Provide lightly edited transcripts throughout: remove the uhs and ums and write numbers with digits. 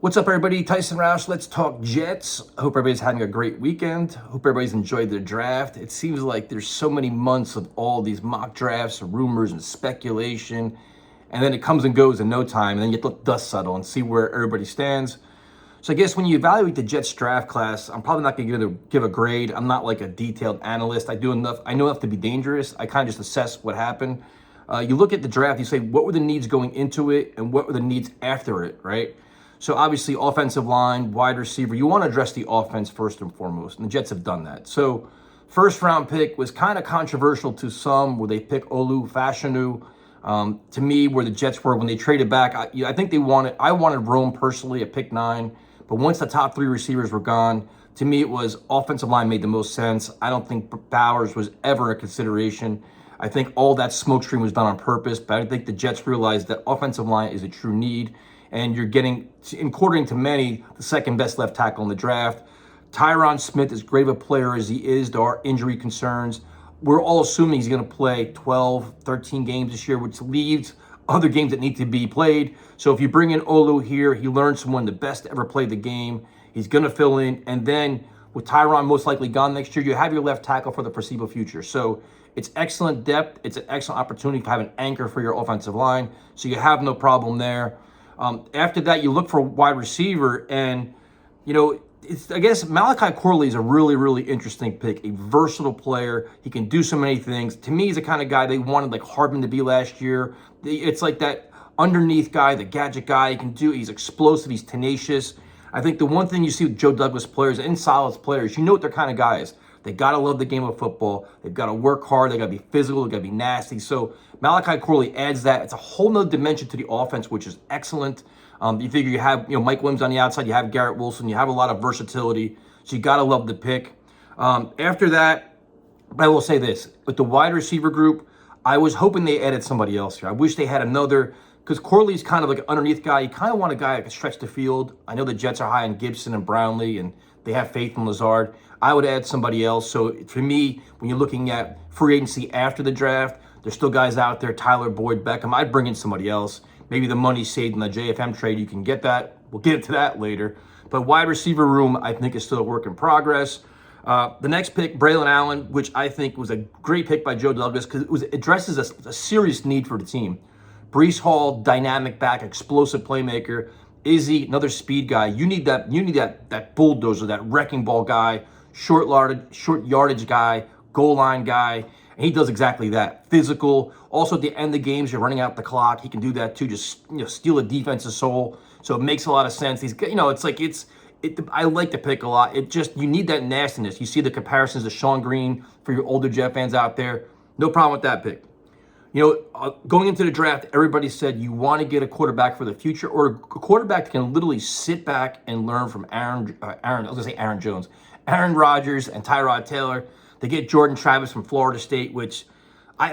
What's up, everybody? Tyson Roush. Let's talk Jets. I hope everybody's having a great weekend. Hope everybody's enjoyed their draft. It seems like there's so many months of all these mock drafts, rumors, and speculation, and then it comes and goes in no time, and then you let the dust settle and see where everybody stands. So I guess when you evaluate the Jets draft class, I'm probably not going to give a grade. I'm not like a detailed analyst. I know enough to be dangerous. I kind of just assess what happened. You look at the draft, you say, what were the needs going into it, and what were the needs after it, right? So obviously, offensive line, wide receiver, you want to address the offense first and foremost, and the Jets have done that. So first round pick was kind of controversial to some, where they pick Olu Fashanu. To me, where the Jets were when they traded back, I think I wanted Rome personally at pick 9, but once the top 3 receivers were gone, to me it was offensive line made the most sense. I don't think Bowers was ever a consideration. I think all that smokescreen was done on purpose, but I think the Jets realized that offensive line is a true need, and you're getting, according to many, the second best left tackle in the draft. Tyron Smith, as great of a player as he is, there are injury concerns. We're all assuming he's going to play 12, 13 games this year, which leaves other games that need to be played. So if you bring in Olu here, he learns from one of the best to ever play the game. He's going to fill in. And then with Tyron most likely gone next year, you have your left tackle for the foreseeable future. So it's excellent depth. It's an excellent opportunity to have an anchor for your offensive line. So you have no problem there. After that, you look for a wide receiver, and I guess Malachi Corley is a really, really interesting pick. A versatile player. He can do so many things. To me, he's the kind of guy they wanted like Hardman to be last year. It's like that underneath guy, the gadget guy. He's explosive. He's tenacious. I think the one thing you see with Joe Douglas players and Solid's players, you know what their kind of guys. They got to love the game of football. They've got to work hard. They got to be physical. They got to be nasty. So Malachi Corley adds that. It's a whole nother dimension to the offense, which is excellent. You figure you have Mike Williams on the outside. You have Garrett Wilson. You have a lot of versatility. So you got to love the pick. After that, I will say this. With the wide receiver group, I was hoping they added somebody else here. I wish they had another, because Corley's kind of like an underneath guy. You kind of want a guy that can stretch the field. I know the Jets are high on Gibson and Brownlee, and they have faith in Lazard. I would add somebody else. So for me, when you're looking at free agency after the draft, there's still guys out there, Tyler Boyd, Beckham. I'd bring in somebody else. Maybe the money saved in the JFM trade, you can get that. We'll get into that later. But wide receiver room, I think, is still a work in progress. The next pick, Braelon Allen, which I think was a great pick by Joe Douglas because it addresses a serious need for the team. Breece Hall, dynamic back, explosive playmaker. Izzy, another speed guy. You need that bulldozer, that wrecking ball guy, short yardage guy, goal line guy. And he does exactly that. Physical. Also, at the end of the games, you're running out the clock. He can do that too. Just steal a defense's soul. So it makes a lot of sense. I like the pick a lot. You need that nastiness. You see the comparisons to Sean Green for your older Jet fans out there. No problem with that pick. Going into the draft, everybody said you want to get a quarterback for the future, or a quarterback that can literally sit back and learn from Aaron Jones, Aaron Rodgers, and Tyrod Taylor. They get Jordan Travis from Florida State, which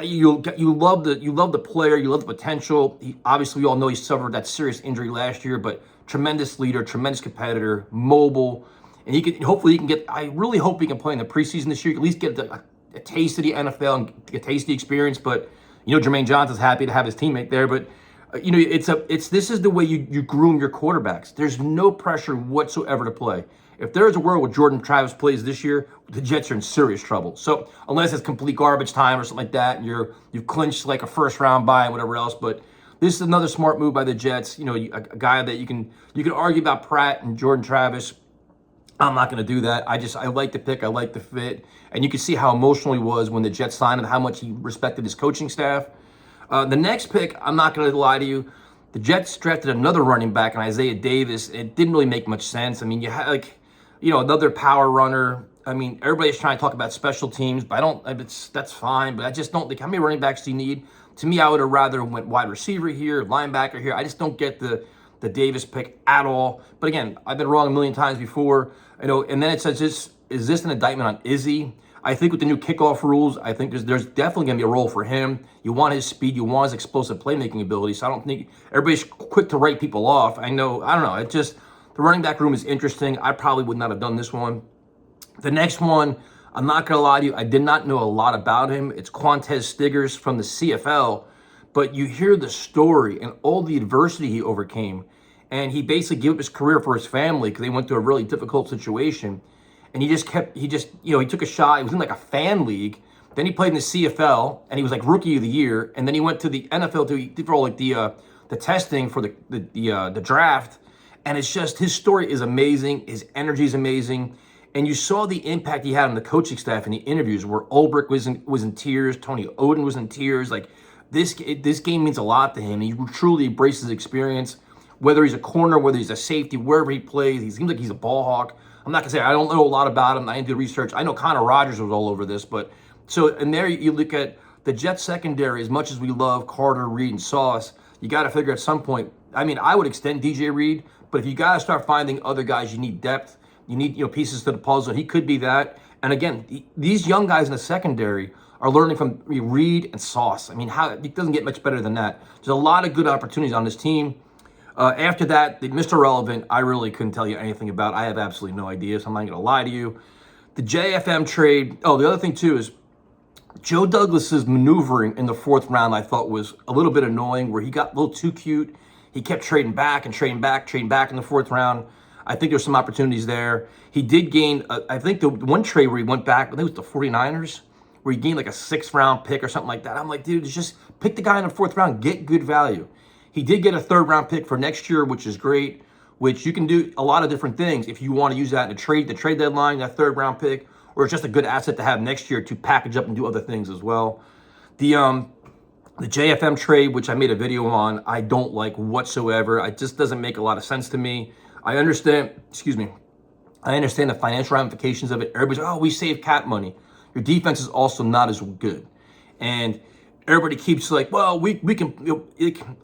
you love the player, you love the potential. Obviously, we all know he suffered that serious injury last year, but tremendous leader, tremendous competitor, mobile, and hopefully he can get. I really hope he can play in the preseason this year. At least get a taste of the NFL and a taste of the experience. But Jermaine Johnson's happy to have his teammate there. But this is the way you groom your quarterbacks. There's no pressure whatsoever to play. If there is a world where Jordan Travis plays this year, the Jets are in serious trouble. So unless it's complete garbage time or something like that, and you've clinched like a first round bye and whatever else. But this is another smart move by the Jets. A guy that you can argue about Pratt and Jordan Travis. I'm not going to do that. I like the pick. I like the fit. And you can see how emotional he was when the Jets signed him, how much he respected his coaching staff. The next pick, I'm not going to lie to you, the Jets drafted another running back in Isaiah Davis. It didn't really make much sense. I mean, you had another power runner. I mean, everybody's trying to talk about special teams, but that's fine. But I just don't think, how many running backs do you need? To me, I would have rather went wide receiver here, linebacker here. I just don't get the Davis pick at all. But again, I've been wrong a million times before. And then it says, is this an indictment on Izzy? I think with the new kickoff rules, I think there's definitely going to be a role for him. You want his speed, you want his explosive playmaking ability. So I don't think everybody's quick to write people off. I don't know. The running back room is interesting. I probably would not have done this one. The next one, I'm not going to lie to you, I did not know a lot about him. It's Quantez Stiggers from the CFL, but you hear the story and all the adversity he overcame. and he basically gave up his career for his family because they went through a really difficult situation. And he took a shot. He was in like a fan league. Then he played in the CFL, and he was like rookie of the year. And then he went to the NFL for all like the testing for the draft. And it's just, his story is amazing. His energy is amazing. And you saw the impact he had on the coaching staff in the interviews, where Ulbrich was in tears, Tony Oden was in tears. Like, this game means a lot to him. He truly embraces experience, whether he's a corner, whether he's a safety, wherever he plays. He seems like he's a ball hawk. I'm not gonna say I don't know a lot about him. I didn't do research. I know Connor Rogers was all over this, but and there you look at the Jets secondary. As much as we love Carter, Reed, and Sauce, you got to figure at some point. I mean, I would extend DJ Reed, but if you got to start finding other guys, you need depth. You need pieces to the puzzle. He could be that. And again, these young guys in the secondary are learning from Reed and Sauce. I mean, it doesn't get much better than that. There's a lot of good opportunities on this team. After that, Mr. Relevant, I really couldn't tell you anything about. I have absolutely no idea, so I'm not going to lie to you. The JFM trade. Oh, the other thing, too, is Joe Douglas's maneuvering in the fourth round, I thought, was a little bit annoying, where he got a little too cute. He kept trading back in the fourth round. I think there's some opportunities there. He did gain, I think the one trade where he went back, I think it was the 49ers, where he gained like a 6th-round pick or something like that. I'm like, dude, just pick the guy in the fourth round, get good value. He did get a 3rd-round pick for next year, which is great, which you can do a lot of different things if you want to use that in the trade deadline, that 3rd-round pick, or it's just a good asset to have next year to package up and do other things as well. The JFM trade, which I made a video on, I don't like whatsoever. It just doesn't make a lot of sense to me. I understand the financial ramifications of it. Everybody's like, oh, we save cap money. Your defense is also not as good. And everybody keeps like, well, we can,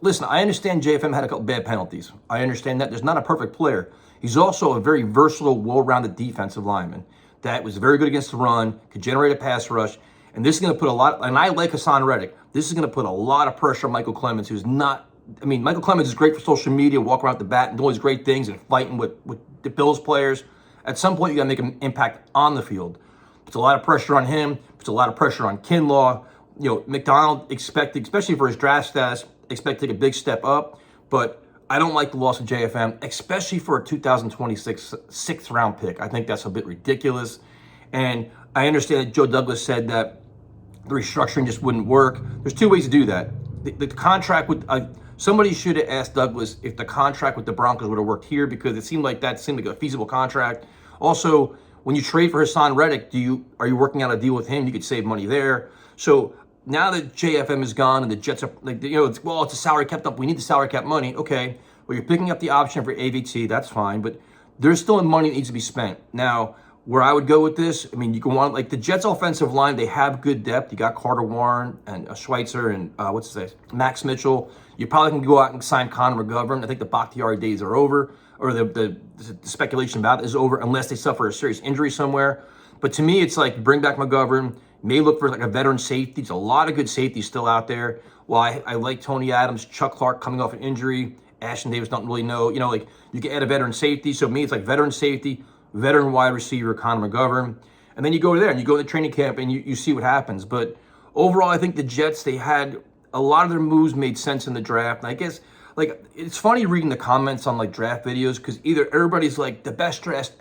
listen, I understand JFM had a couple bad penalties. I understand that. There's not a perfect player. He's also a very versatile, well-rounded defensive lineman that was very good against the run, could generate a pass rush. And this is going to put and I like Hassan Reddick. This is going to put a lot of pressure on Michael Clemens, who's not, Michael Clemens is great for social media, walk around the bat and do all these great things and fighting with the Bills players. At some point, you got to make an impact on the field. Puts a lot of pressure on him, puts a lot of pressure on Kinlaw. McDonald expected, especially for his draft status, expect to take a big step up. But I don't like the loss of JFM, especially for a 2026 6th-round pick. I think that's a bit ridiculous. And I understand that Joe Douglas said that the restructuring just wouldn't work. There's 2 ways to do that. The contract with somebody should have asked Douglas if the contract with the Broncos would have worked here, because it seemed like a feasible contract. Also, when you trade for Hassan Reddick, are you working out a deal with him? You could save money there. So now that JFM is gone and the Jets are like, it's a salary kept up. We need the salary cap money. Okay, well, you're picking up the option for AVT. That's fine, but there's still money that needs to be spent. Now, where I would go with this, you can want, like, the Jets offensive line, they have good depth. You got Carter Warren and Schweitzer and Max Mitchell. You probably can go out and sign Connor McGovern. I think the Bakhtiari days are over, or the speculation about it is over, unless they suffer a serious injury somewhere. But to me, it's like, bring back McGovern. May look for like a veteran safety. There's a lot of good safeties still out there. Well, I like Tony Adams, Chuck Clark coming off an injury. Ashton Davis don't really know. You can add a veteran safety. So me, it's like veteran safety, veteran wide receiver, Connor McGovern. And then you go there and you go to the training camp and you see what happens. But overall, I think the Jets, they had a lot of their moves made sense in the draft. And I guess, like, it's funny reading the comments on like draft videos, because either everybody's like the best draft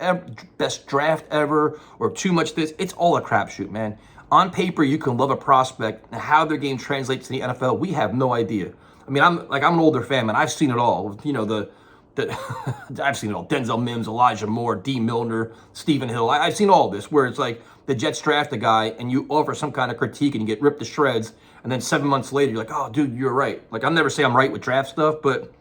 ever, or too much this. It's all a crapshoot, man. On paper, you can love a prospect, and how their game translates to the NFL, we have no idea. I'm an older fan, man. I've seen it all. I've seen it all. Denzel Mims, Elijah Moore, D. Milner, Stephen Hill. I've seen all this, where it's like the Jets draft a guy and you offer some kind of critique and you get ripped to shreds. And then 7 months later, you're like, oh, dude, you're right. Like, I'll never say I'm right with draft stuff, but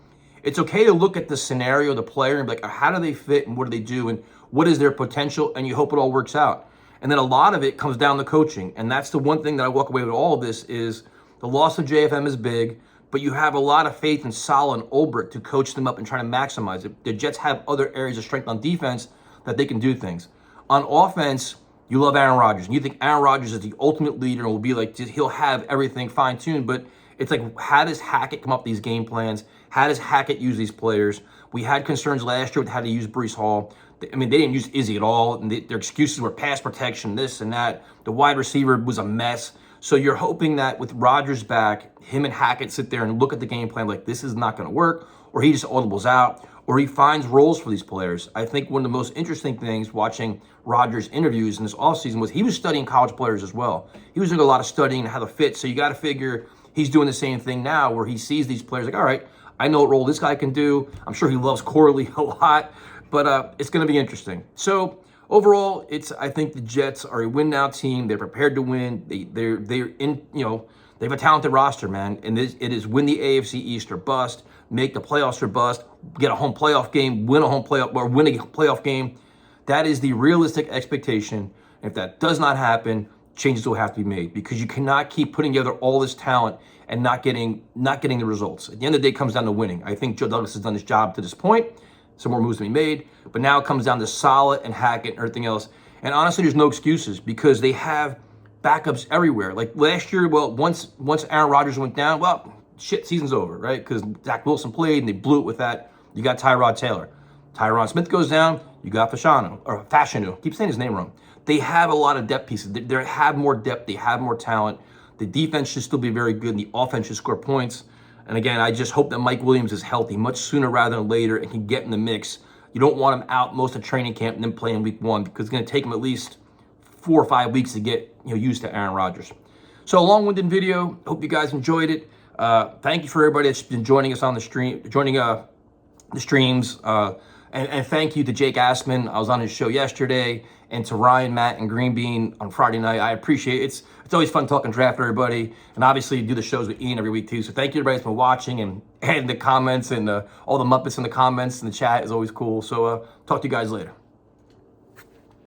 it's okay to look at the scenario, the player, and be like, how do they fit and what do they do and what is their potential? And you hope it all works out. And then a lot of it comes down to coaching. And that's the one thing that I walk away with all of this is the loss of JFM is big, but you have a lot of faith in Saleh and Ulbrich to coach them up and try to maximize it. The Jets have other areas of strength on defense that they can do things. On offense, you love Aaron Rodgers, and you think Aaron Rodgers is the ultimate leader and will be like, he'll have everything fine-tuned, but it's like, how does Hackett come up with these game plans? How does Hackett use these players? We had concerns last year with how to use Breece Hall. They didn't use Izzy at all, and their excuses were pass protection, this and that. The wide receiver was a mess. So you're hoping that with Rodgers back, him and Hackett sit there and look at the game plan like, this is not going to work, or he just audibles out, or he finds roles for these players. I think one of the most interesting things watching Rodgers' interviews in this offseason was he was studying college players as well. He was doing a lot of studying how to fit. So you got to figure he's doing the same thing now where he sees these players like, all right, I know what role this guy can do. I'm sure he loves Corley a lot, but it's going to be interesting. So overall, I think the Jets are a win now team. They're prepared to win. They're in, they have a talented roster, man. And it is win the AFC East or bust, make the playoffs or bust, get a home playoff game, win a playoff game. That is the realistic expectation. And if that does not happen, changes will have to be made, because you cannot keep putting together all this talent and not getting the results. At the end of the day, it comes down to winning. I think Joe Douglas has done his job to this point. Some more moves to be made, but now it comes down to Saleh and Hackett and everything else. And honestly, there's no excuses because they have backups everywhere. Like last year, well, once Aaron Rodgers went down, well, shit, season's over, right? Because Zach Wilson played and they blew it with that. You got Tyrod Taylor. Tyron Smith goes down, you got Fashanu. Keep saying his name wrong. They have a lot of depth pieces. They have more depth. They have more talent. The defense should still be very good, and the offense should score points. And again, I just hope that Mike Williams is healthy much sooner rather than later and can get in the mix. You don't want him out most of training camp and then play in week 1, because it's going to take him at least 4 or 5 weeks to get used to Aaron Rodgers. So a long-winded video. Hope you guys enjoyed it. Thank you for everybody that's been joining us on the stream, joining the streams. And thank you to Jake Assman. I was on his show yesterday, and to Ryan, Matt, and Green Bean on Friday night. I appreciate it. It's always fun talking draft, everybody. And obviously, do the shows with Ian every week, too. So thank you, everybody, for watching and the comments and all the Muppets in the comments and the chat is always cool. So talk to you guys later.